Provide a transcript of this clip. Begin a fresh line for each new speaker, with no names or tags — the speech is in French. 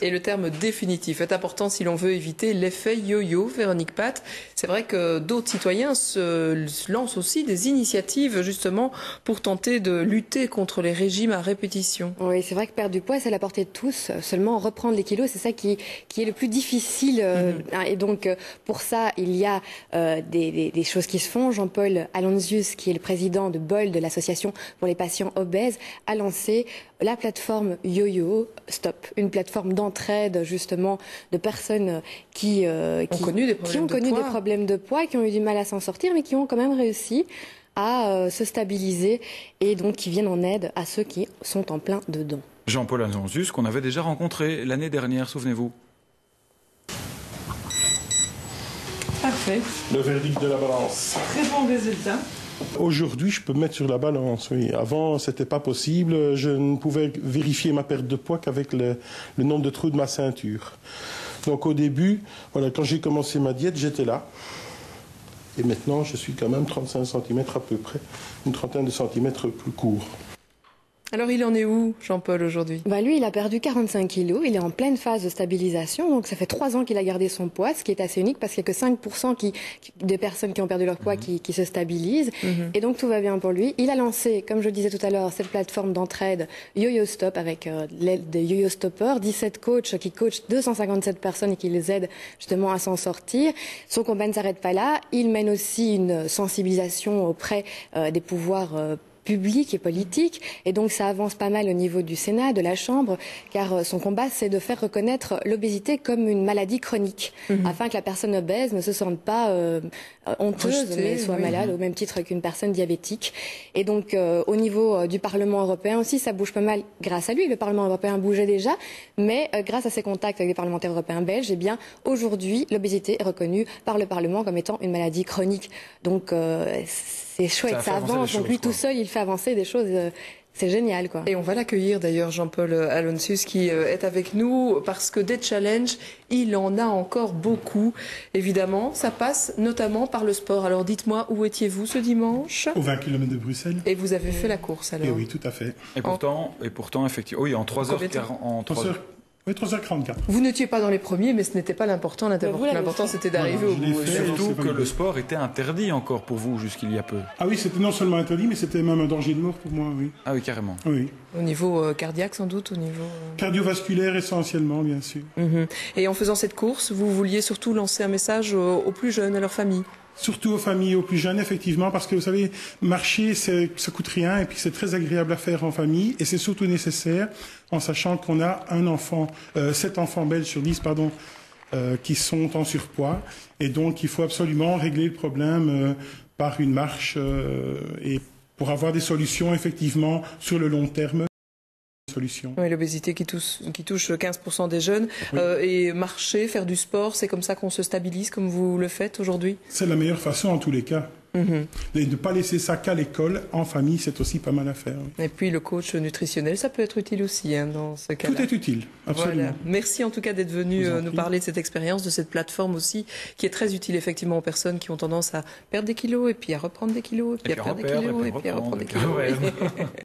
Et le terme définitif est important si l'on veut éviter l'effet yo-yo. Véronique Pat, c'est vrai que d'autres citoyens se lancent aussi des initiatives justement pour tenter de lutter contre les régimes à répétition.
Oui, c'est vrai que perdre du poids, c'est à la portée de tous. Seulement reprendre les kilos, c'est ça qui est le plus difficile. Et donc pour ça, il y a des choses qui se font. Jean-Paul Alonzius, qui est le président de BOLD, de l'association pour les patients obèses, a lancé la plateforme Yo-Yo Stop, une plateforme d'entraide justement de personnes qui ont connu des problèmes de poids, qui ont eu du mal à s'en sortir, mais qui ont quand même réussi à se stabiliser et donc qui viennent en aide à ceux qui sont en plein dedans.
Jean-Paul Alonzius, qu'on avait déjà rencontré l'année dernière, souvenez-vous.
Parfait.
Le verdict de la balance.
Très bon résultat.
Aujourd'hui, je peux me mettre sur la balance, oui. Avant, c'était pas possible. Je ne pouvais vérifier ma perte de poids qu'avec le nombre de trous de ma ceinture. Donc au début, voilà, quand j'ai commencé ma diète, j'étais là. Et maintenant, je suis quand même 35 cm à peu près, une trentaine de centimètres plus court.
Alors il en est où, Jean-Paul, aujourd'hui?
Lui, il a perdu 45 kilos, il est en pleine phase de stabilisation, donc ça fait 3 ans qu'il a gardé son poids, ce qui est assez unique parce qu'il n'y a que 5% des personnes qui ont perdu leur poids qui se stabilisent, et donc tout va bien pour lui. Il a lancé, comme je le disais tout à l'heure, cette plateforme d'entraide Yo-Yo Stop avec l'aide des Yo-Yo Stoppers, 17 coachs qui coachent 257 personnes et qui les aident justement à s'en sortir. Son combat ne s'arrête pas là, il mène aussi une sensibilisation auprès des pouvoirs public et politique, et donc ça avance pas mal au niveau du Sénat, de la Chambre, car son combat c'est de faire reconnaître l'obésité comme une maladie chronique, afin que la personne obèse ne se sente pas honteuse, mais soit malade au même titre qu'une personne diabétique. Et donc au niveau du Parlement européen aussi, ça bouge pas mal grâce à lui. Le Parlement européen bougeait déjà, mais grâce à ses contacts avec les parlementaires européens belges, eh bien aujourd'hui l'obésité est reconnue par le Parlement comme étant une maladie chronique. Donc c'est chouette, ça avance. Donc lui tout seul, il fait avancer des choses. C'est génial, quoi.
Et on va l'accueillir d'ailleurs, Jean-Paul Alonzius, qui est avec nous, parce que des challenges, il en a encore beaucoup. Évidemment, ça passe notamment par le sport. Alors dites-moi, où étiez-vous ce dimanche?
Au 20 km de Bruxelles.
Et vous avez fait la course alors?
Et oui, tout à fait.
Et pourtant effectivement, oui, en 3h40.
Oui, 3h44.
Vous n'étiez pas dans les premiers, mais ce n'était pas l'important. L'important, c'était d'arriver au bout.
Surtout que le sport était interdit encore pour vous jusqu'il y a peu.
Ah oui, c'était non seulement interdit, mais c'était même un danger de mort pour moi, oui.
Ah oui, carrément.
Oui.
Au niveau cardiaque, sans doute, au niveau...
Cardiovasculaire essentiellement, bien sûr.
Et en faisant cette course, vous vouliez surtout lancer un message aux plus jeunes, à leur famille?
Surtout aux familles, aux plus jeunes, effectivement, parce que vous savez, marcher, ça coûte rien, et puis c'est très agréable à faire en famille, et c'est surtout nécessaire, en sachant qu'on a 7 enfants belges sur 10, qui sont en surpoids, et donc il faut absolument régler le problème par une marche, et pour avoir des solutions, effectivement, sur le long terme.
Oui, l'obésité qui touche 15% des jeunes. Oui. Et marcher, faire du sport, c'est comme ça qu'on se stabilise, comme vous le faites aujourd'hui?
C'est la meilleure façon en tous les cas. Et de ne pas laisser ça qu'à l'école, en famille, c'est aussi pas mal à faire. Oui.
Et puis le coach nutritionnel, ça peut être utile aussi dans ce cas-là.
Tout est utile, absolument.
Voilà. Merci en tout cas d'être venu nous parler de cette expérience, de cette plateforme aussi, qui est très utile effectivement aux personnes qui ont tendance à perdre des kilos, et puis à reprendre des kilos, et puis à perdre des kilos, et puis à reprendre des kilos.